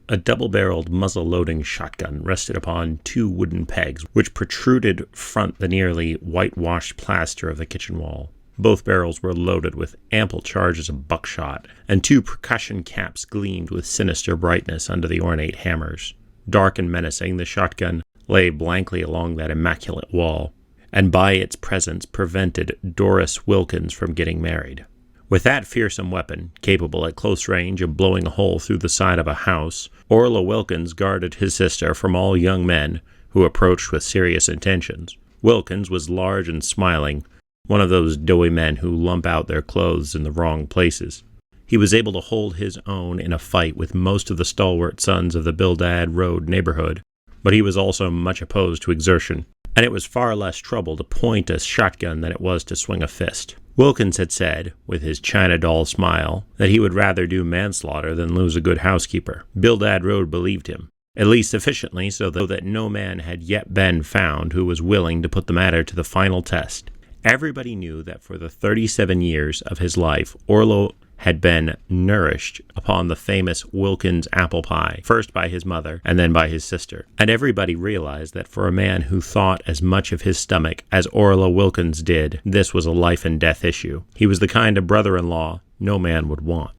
A double-barreled muzzle-loading shotgun rested upon two wooden pegs, which protruded front the nearly whitewashed plaster of the kitchen wall. Both barrels were loaded with ample charges of buckshot, and two percussion caps gleamed with sinister brightness under the ornate hammers. Dark and menacing, the shotgun lay blankly along that immaculate wall, and by its presence prevented Doris Wilkins from getting married. With that fearsome weapon, capable at close range of blowing a hole through the side of a house, Orla Wilkins guarded his sister from all young men who approached with serious intentions. Wilkins was large and smiling, one of those doughy men who lump out their clothes in the wrong places. He was able to hold his own in a fight with most of the stalwart sons of the Bildad Road neighborhood, but he was also much opposed to exertion, and it was far less trouble to point a shotgun than it was to swing a fist. Wilkins had said, with his China doll smile, that he would rather do manslaughter than lose a good housekeeper. Bildad Road believed him, at least sufficiently so that no man had yet been found who was willing to put the matter to the final test. Everybody knew that for the 37 years of his life, Orlo had been nourished upon the famous Wilkins apple pie, first by his mother and then by his sister. And everybody realized that for a man who thought as much of his stomach as Orla Wilkins did, this was a life and death issue. He was the kind of brother-in-law no man would want.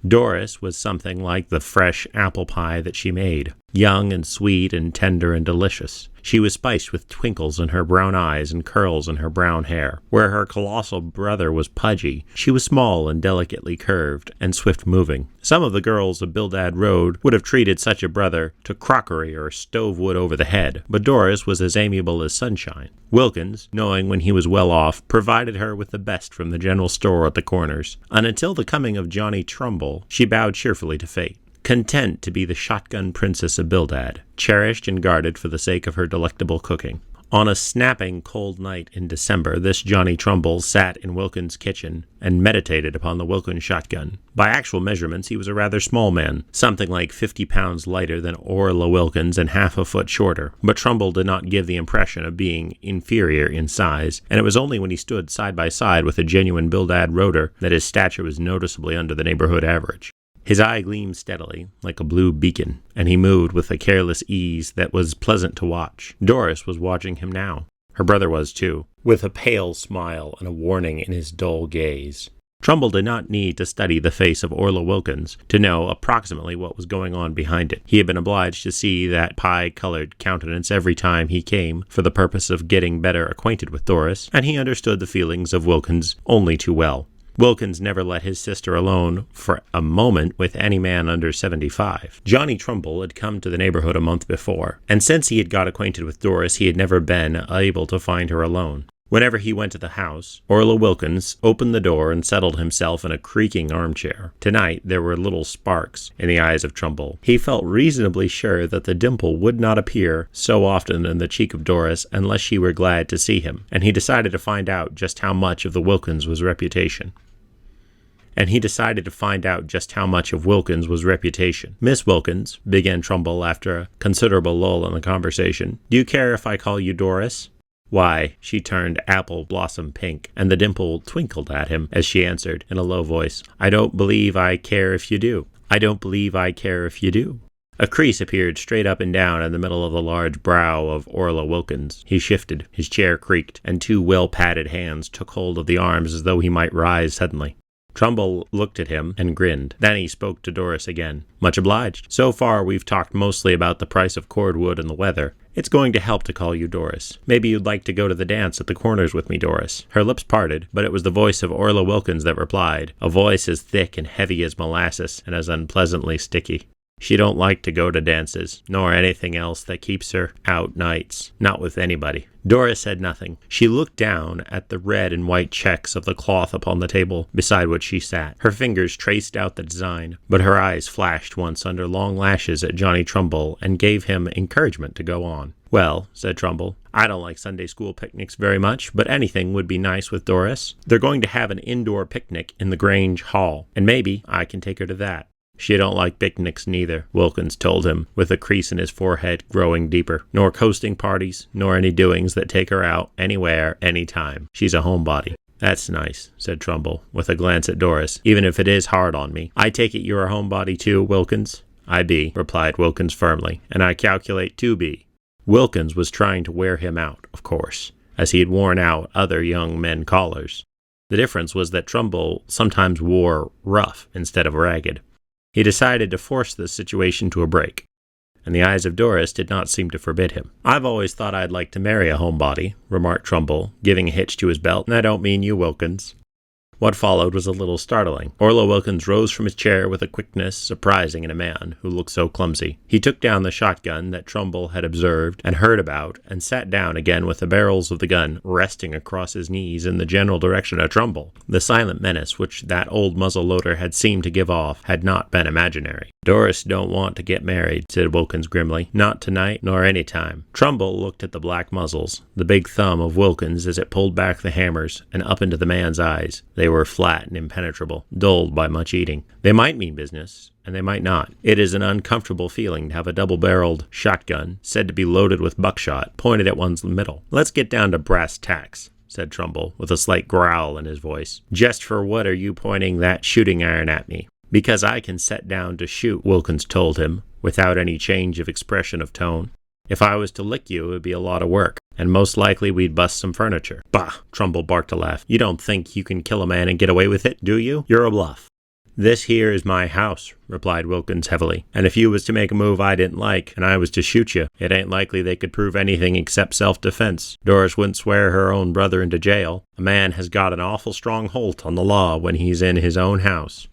Doris was something like the fresh apple pie that she made, young and sweet and tender and delicious. She was spiced with twinkles in her brown eyes and curls in her brown hair. Where her colossal brother was pudgy, she was small and delicately curved and swift-moving. Some of the girls of Bildad Road would have treated such a brother to crockery or stove wood over the head, but Doris was as amiable as sunshine. Wilkins, knowing when he was well off, provided her with the best from the general store at the corners, and until the coming of Johnny Trumbull, she bowed cheerfully to fate, content to be the shotgun princess of Bildad, cherished and guarded for the sake of her delectable cooking. On a snapping cold night in December, this Johnny Trumbull sat in Wilkins' kitchen and meditated upon the Wilkins shotgun. By actual measurements, he was a rather small man, something like 50 pounds lighter than Orla Wilkins and half a foot shorter, but Trumbull did not give the impression of being inferior in size, and it was only when he stood side by side with a genuine Bildad Roader that his stature was noticeably under the neighborhood average. His eye gleamed steadily, like a blue beacon, and he moved with a careless ease that was pleasant to watch. Doris was watching him now. Her brother was, too, with a pale smile and a warning in his dull gaze. Trumbull did not need to study the face of Orla Wilkins to know approximately what was going on behind it. He had been obliged to see that pie-colored countenance every time he came for the purpose of getting better acquainted with Doris, and he understood the feelings of Wilkins only too well. Wilkins never let his sister alone for a moment with any man under 75. Johnny Trumbull had come to the neighborhood a month before, and since he had got acquainted with Doris, he had never been able to find her alone. Whenever he went to the house, Orla Wilkins opened the door and settled himself in a creaking armchair. Tonight, there were little sparks in the eyes of Trumbull. He felt reasonably sure that the dimple would not appear so often in the cheek of Doris unless she were glad to see him, and he decided to find out just how much of Wilkins was reputation. Miss Wilkins, began Trumbull after a considerable lull in the conversation, do you care if I call you Doris? Why, she turned apple blossom pink, and the dimple twinkled at him as she answered in a low voice, I don't believe I care if you do. I don't believe I care if you do. A crease appeared straight up and down in the middle of the large brow of Orla Wilkins. He shifted, his chair creaked, and two well-padded hands took hold of the arms as though he might rise suddenly. Trumbull looked at him and grinned. Then he spoke to Doris again. Much obliged. So far we've talked mostly about the price of cordwood and the weather. It's going to help to call you Doris. Maybe you'd like to go to the dance at the Corners with me, Doris. Her lips parted, but it was the voice of Orla Wilkins that replied, a voice as thick and heavy as molasses and as unpleasantly sticky. She don't like to go to dances, nor anything else that keeps her out nights. Not with anybody. Doris said nothing. She looked down at the red and white checks of the cloth upon the table beside which she sat. Her fingers traced out the design, but her eyes flashed once under long lashes at Johnny Trumbull and gave him encouragement to go on. Well, said Trumbull, I don't like Sunday school picnics very much, but anything would be nice with Doris. They're going to have an indoor picnic in the Grange Hall, and maybe I can take her to that. She don't like picnics neither, Wilkins told him, with a crease in his forehead growing deeper. Nor coasting parties, nor any doings that take her out, anywhere, anytime. She's a homebody. That's nice, said Trumbull, with a glance at Doris, even if it is hard on me. I take it you're a homebody too, Wilkins? "I be," replied Wilkins firmly, "and I calculate to be." Wilkins was trying to wear him out, of course, as he had worn out other young men callers. The difference was that Trumbull sometimes wore rough instead of ragged. He decided to force this situation to a break, and the eyes of Doris did not seem to forbid him. "I've always thought I'd like to marry a homebody," remarked Trumbull, giving a hitch to his belt, "and I don't mean you, Wilkins." What followed was a little startling. Orlo Wilkins rose from his chair with a quickness surprising in a man who looked so clumsy. He took down the shotgun that Trumbull had observed and heard about, and sat down again with the barrels of the gun resting across his knees in the general direction of Trumbull. The silent menace which that old muzzle-loader had seemed to give off had not been imaginary. "Doris don't want to get married," said Wilkins grimly. "Not tonight, nor any time." Trumbull looked at the black muzzles, the big thumb of Wilkins as it pulled back the hammers, and up into the man's eyes. They were flat and impenetrable, dulled by much eating. They might mean business, and they might not. It is an uncomfortable feeling to have a double-barreled shotgun, said to be loaded with buckshot, pointed at one's middle. "Let's get down to brass tacks," said Trumbull, with a slight growl in his voice. "Just for what are you pointing that shooting iron at me?" "Because I can set down to shoot," Wilkins told him, without any change of expression of tone. "If I was to lick you, it would be a lot of work, and most likely we'd bust some furniture." "Bah!" Trumbull barked a laugh. "You don't think you can kill a man and get away with it, do you? You're a bluff." "This here is my house," replied Wilkins heavily, "and if you was to make a move I didn't like, and I was to shoot you, it ain't likely they could prove anything except self-defense. Doris wouldn't swear her own brother into jail. A man has got an awful strong holt on the law when he's in his own house."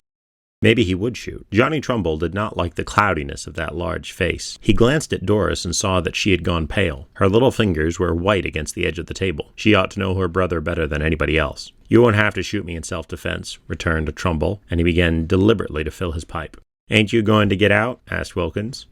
Maybe he would shoot. Johnny Trumbull did not like the cloudiness of that large face. He glanced at Doris and saw that she had gone pale. Her little fingers were white against the edge of the table. She ought to know her brother better than anybody else. "You won't have to shoot me in self-defense," returned Trumbull, and he began deliberately to fill his pipe. "Ain't you going to get out?" asked Wilkins.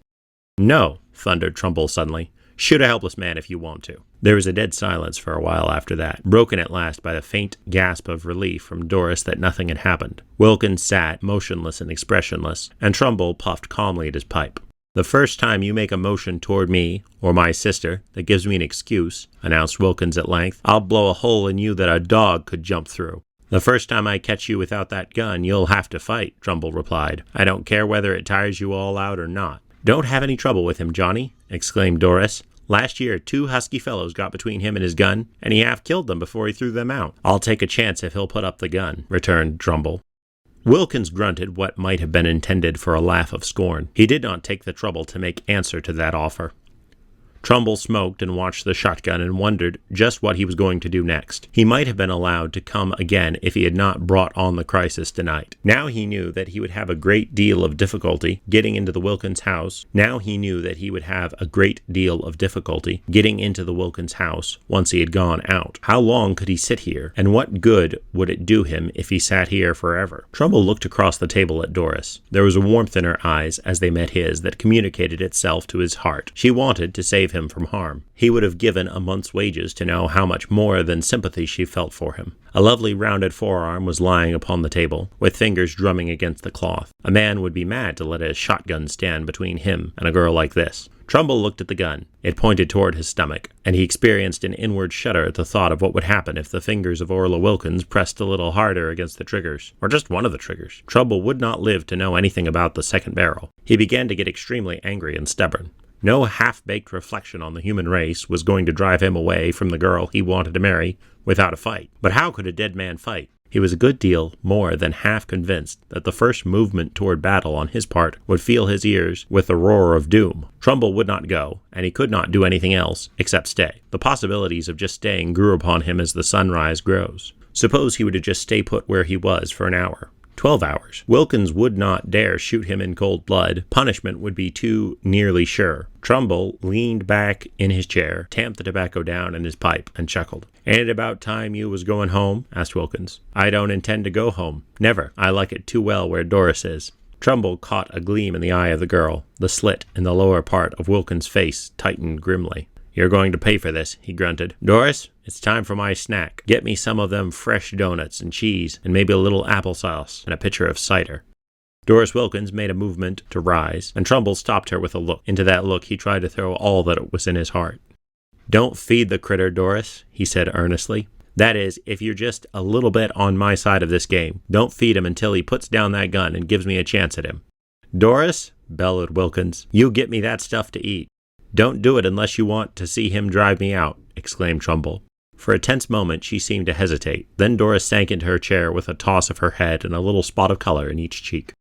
"No," thundered Trumbull suddenly. "Shoot a helpless man if you want to." There was a dead silence for a while after that, broken at last by the faint gasp of relief from Doris that nothing had happened. Wilkins sat motionless and expressionless, and Trumbull puffed calmly at his pipe. "The first time you make a motion toward me, or my sister, that gives me an excuse," announced Wilkins at length, "I'll blow a hole in you that a dog could jump through." "The first time I catch you without that gun, you'll have to fight," Trumbull replied. "I don't care whether it tires you all out or not." "Don't have any trouble with him, Johnny," exclaimed Doris. "Last year, 2 husky fellows got between him and his gun, and he half killed them before he threw them out." "I'll take a chance if he'll put up the gun," returned Trumbull. Wilkins grunted what might have been intended for a laugh of scorn. He did not take the trouble to make answer to that offer. Trumbull smoked and watched the shotgun and wondered just what he was going to do next. He might have been allowed to come again if he had not brought on the crisis tonight. Now he knew that he would have a great deal of difficulty getting into the Wilkins house. Once he had gone out. How long could he sit here, and what good would it do him if he sat here forever? Trumbull looked across the table at Doris. There was a warmth in her eyes as they met his that communicated itself to his heart. She wanted to save him from harm. He would have given a month's wages to know how much more than sympathy she felt for him. A lovely rounded forearm was lying upon the table, with fingers drumming against the cloth. A man would be mad to let a shotgun stand between him and a girl like this. Trumbull looked at the gun. It pointed toward his stomach, and he experienced an inward shudder at the thought of what would happen if the fingers of Orla Wilkins pressed a little harder against the triggers, or just one of the triggers. Trumbull would not live to know anything about the second barrel. He began to get extremely angry and stubborn. No half-baked reflection on the human race was going to drive him away from the girl he wanted to marry without a fight. But how could a dead man fight? He was a good deal more than half convinced that the first movement toward battle on his part would fill his ears with the roar of doom. Trumbull would not go, and he could not do anything else except stay. The possibilities of just staying grew upon him as the sunrise grows. Suppose he were to just stay put where he was for an hour. 12 hours. Wilkins would not dare shoot him in cold blood. Punishment would be too nearly sure. Trumbull leaned back in his chair, tamped the tobacco down in his pipe, and chuckled. "Ain't it about time you was going home?" asked Wilkins. "I don't intend to go home. Never. I like it too well where Doris is." Trumbull caught a gleam in the eye of the girl. The slit in the lower part of Wilkins' face tightened grimly. "You're going to pay for this," he grunted. "Doris, it's time for my snack. Get me some of them fresh doughnuts and cheese, and maybe a little applesauce and a pitcher of cider." Doris Wilkins made a movement to rise, and Trumbull stopped her with a look. Into that look he tried to throw all that was in his heart. "Don't feed the critter, Doris," he said earnestly. "That is, if you're just a little bit on my side of this game. Don't feed him until he puts down that gun and gives me a chance at him." "Doris," bellowed Wilkins. "You get me that stuff to eat." "Don't do it unless you want to see him drive me out," exclaimed Trumbull. For a tense moment she seemed to hesitate. Then Doris sank into her chair with a toss of her head and a little spot of color in each cheek.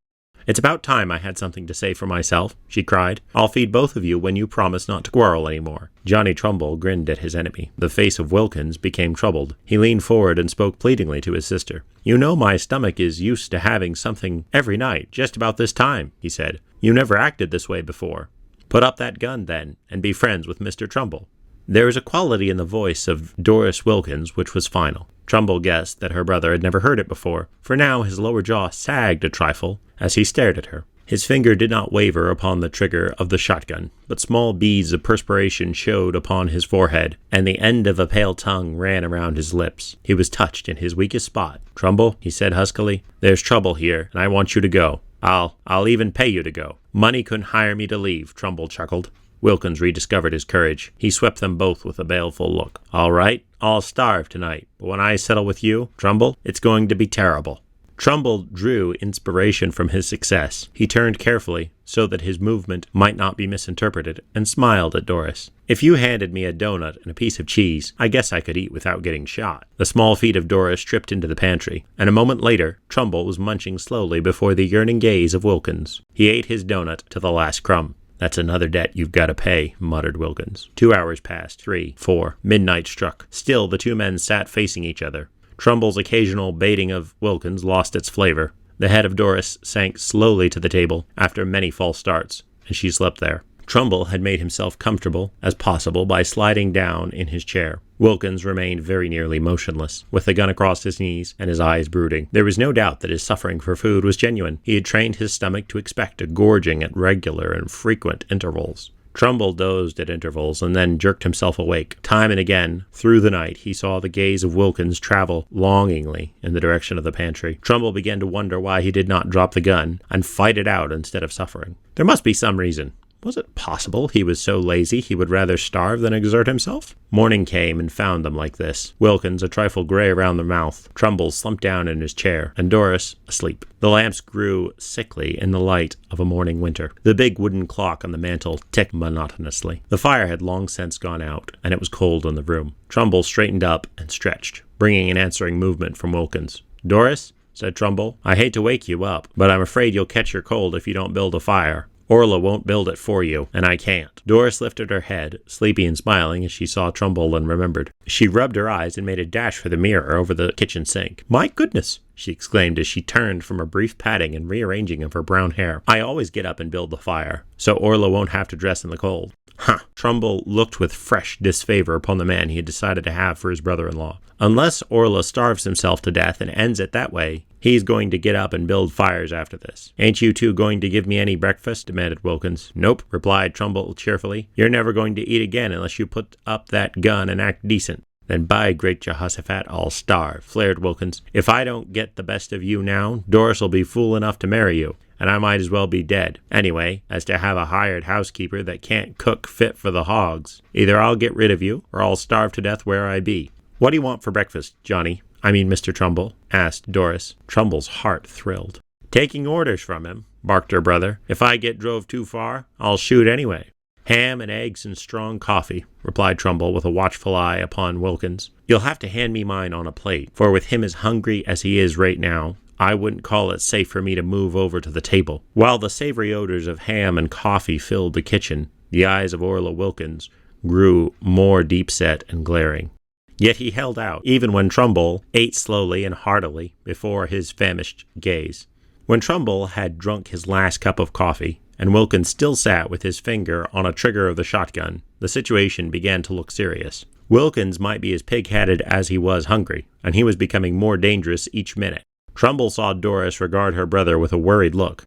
"It's about time I had something to say for myself," she cried. "I'll feed both of you when you promise not to quarrel any more." Johnny Trumbull grinned at his enemy. The face of Wilkins became troubled. He leaned forward and spoke pleadingly to his sister. "You know my stomach is used to having something every night, just about this time," he said. "You never acted this way before. Put up that gun, then, and be friends with Mr. Trumbull." There was a quality in the voice of Doris Wilkins which was final. Trumbull guessed that her brother had never heard it before, for now his lower jaw sagged a trifle as he stared at her. His finger did not waver upon the trigger of the shotgun, but small beads of perspiration showed upon his forehead, and the end of a pale tongue ran around his lips. He was touched in his weakest spot. "Trumbull," he said huskily, "there's trouble here, and I want you to go. I'll even pay you to go." "Money couldn't hire me to leave," Trumbull chuckled. Wilkins rediscovered his courage. He swept them both with a baleful look. "All right, I'll starve tonight, but when I settle with you, Trumbull, it's going to be terrible." Trumbull drew inspiration from his success. He turned carefully, so that his movement might not be misinterpreted, and smiled at Doris. "If you handed me a donut and a piece of cheese, I guess I could eat without getting shot." The small feet of Doris tripped into the pantry, and a moment later, Trumbull was munching slowly before the yearning gaze of Wilkins. He ate his donut to the last crumb. "That's another debt you've got to pay," muttered Wilkins. 2 hours passed, 3, 4. Midnight struck. Still the two men sat facing each other. Trumbull's occasional baiting of Wilkins lost its flavor. The head of Doris sank slowly to the table after many false starts, and she slept there. Trumbull had made himself comfortable as possible by sliding down in his chair. Wilkins remained very nearly motionless, with the gun across his knees and his eyes brooding. There was no doubt that his suffering for food was genuine. He had trained his stomach to expect a gorging at regular and frequent intervals. Trumbull dozed at intervals and then jerked himself awake. Time and again, through the night, he saw the gaze of Wilkins travel longingly in the direction of the pantry. Trumbull began to wonder why he did not drop the gun and fight it out instead of suffering. There must be some reason. Was it possible he was so lazy he would rather starve than exert himself? Morning came and found them like this. Wilkins, a trifle gray around the mouth, Trumbull slumped down in his chair, and Doris asleep. The lamps grew sickly in the light of a morning winter. The big wooden clock on the mantel ticked monotonously. The fire had long since gone out, and it was cold in the room. Trumbull straightened up and stretched, bringing an answering movement from Wilkins. "Doris," said Trumbull, "I hate to wake you up, but I'm afraid you'll catch your cold if you don't build a fire. Orla won't build it for you, and I can't." Doris lifted her head, sleepy and smiling, as she saw Trumbull and remembered. She rubbed her eyes and made a dash for the mirror over the kitchen sink. "My goodness!" she exclaimed as she turned from a brief patting and rearranging of her brown hair. "I always get up and build the fire, so Orla won't have to dress in the cold." Huh. Trumbull looked with fresh disfavor upon the man he had decided to have for his brother-in-law. "Unless Orla starves himself to death and ends it that way, he's going to get up and build fires after this." "Ain't you two going to give me any breakfast?" demanded Wilkins. "Nope," replied Trumbull cheerfully. "You're never going to eat again unless you put up that gun and act decent." "Then by great Jehoshaphat, I'll starve," flared Wilkins. "If I don't get the best of you now, Doris will be fool enough to marry you, and I might as well be dead. Anyway, as to have a hired housekeeper that can't cook fit for the hogs, either I'll get rid of you, or I'll starve to death where I be." "What do you want for breakfast, Johnny? I mean, Mr. Trumbull?" asked Doris. Trumbull's heart thrilled. "Taking orders from him," barked her brother. "If I get drove too far, I'll shoot anyway." "Ham and eggs and strong coffee," replied Trumbull with a watchful eye upon Wilkins. "You'll have to hand me mine on a plate, for with him as hungry as he is right now, I wouldn't call it safe for me to move over to the table." While the savory odors of ham and coffee filled the kitchen, the eyes of Orla Wilkins grew more deep-set and glaring. Yet he held out, even when Trumbull ate slowly and heartily before his famished gaze. When Trumbull had drunk his last cup of coffee, and Wilkins still sat with his finger on a trigger of the shotgun, the situation began to look serious. Wilkins might be as pig-headed as he was hungry, and he was becoming more dangerous each minute. Trumbull saw Doris regard her brother with a worried look,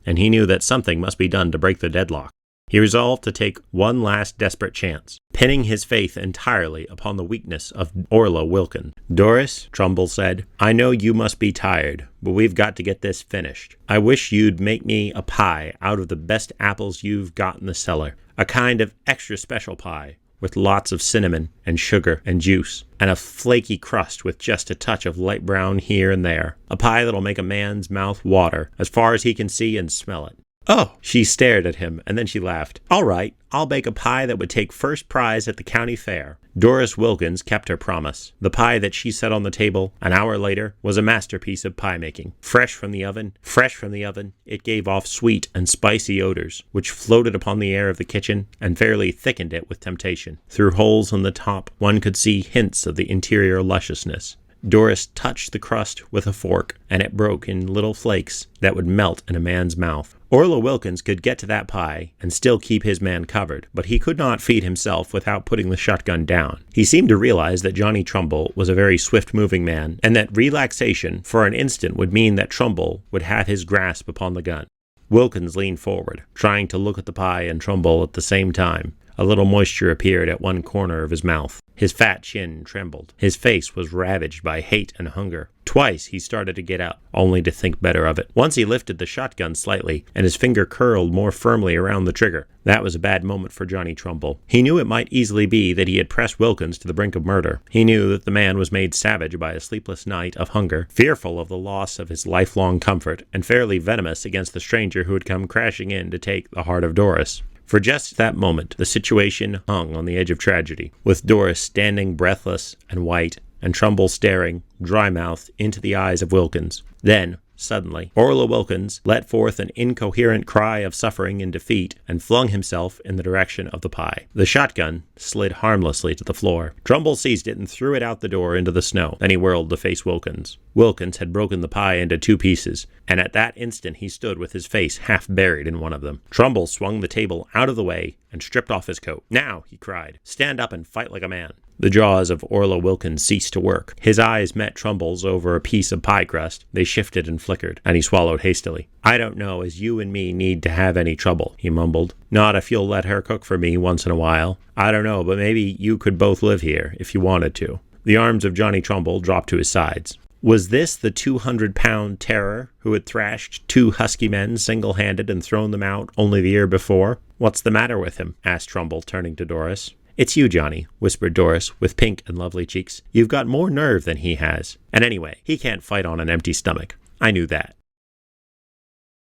and he knew that something must be done to break the deadlock. He resolved to take one last desperate chance, pinning his faith entirely upon the weakness of Orla Wilkins. "Doris," Trumbull said, "I know you must be tired, but we've got to get this finished. I wish you'd make me a pie out of the best apples you've got in the cellar, a kind of extra special pie, with lots of cinnamon and sugar and juice, and a flaky crust with just a touch of light brown here and there. A pie that'll make a man's mouth water as far as he can see and smell it." Oh! She stared at him, and then she laughed. All right, I'll bake a pie that would take first prize at the county fair. Doris Wilkins kept her promise. The pie that she set on the table an hour later was a masterpiece of pie making. Fresh from the oven, it gave off sweet and spicy odors, which floated upon the air of the kitchen and fairly thickened it with temptation. Through holes in the top, one could see hints of the interior lusciousness. Doris touched the crust with a fork, and it broke in little flakes that would melt in a man's mouth. Orla Wilkins could get to that pie and still keep his man covered, but he could not feed himself without putting the shotgun down. He seemed to realize that Johnny Trumbull was a very swift-moving man, and that relaxation for an instant would mean that Trumbull would have his grasp upon the gun. Wilkins leaned forward, trying to look at the pie and Trumbull at the same time. A little moisture appeared at one corner of his mouth. His fat chin trembled. His face was ravaged by hate and hunger. Twice he started to get up, only to think better of it. Once he lifted the shotgun slightly, and his finger curled more firmly around the trigger. That was a bad moment for Johnny Trumbull. He knew it might easily be that he had pressed Wilkins to the brink of murder. He knew that the man was made savage by a sleepless night of hunger, fearful of the loss of his lifelong comfort, and fairly venomous against the stranger who had come crashing in to take the heart of Doris. For just that moment, the situation hung on the edge of tragedy, with Doris standing breathless and white, and Trumbull staring, dry-mouthed, into the eyes of Wilkins. Then, suddenly, Orla Wilkins let forth an incoherent cry of suffering and defeat and flung himself in the direction of the pie. The shotgun slid harmlessly to the floor. Trumbull seized it and threw it out the door into the snow. Then he whirled to face Wilkins. Wilkins had broken the pie into 2 pieces, and at that instant he stood with his face half buried in one of them. Trumbull swung the table out of the way and stripped off his coat. "Now," he cried, "stand up and fight like a man." The jaws of Orla Wilkins ceased to work. His eyes met Trumbull's over a piece of pie crust. They shifted and flickered, and he swallowed hastily. "I don't know as you and me need to have any trouble," he mumbled. "Not if you'll let her cook for me once in a while. I don't know, but maybe you could both live here, if you wanted to." The arms of Johnny Trumbull dropped to his sides. Was this the 200-pound terror who had thrashed 2 husky men single-handed and thrown them out only the year before? "What's the matter with him?" asked Trumbull, turning to Doris. "It's you, Johnny," whispered Doris, with pink and lovely cheeks. "You've got more nerve than he has. And anyway, he can't fight on an empty stomach. I knew that."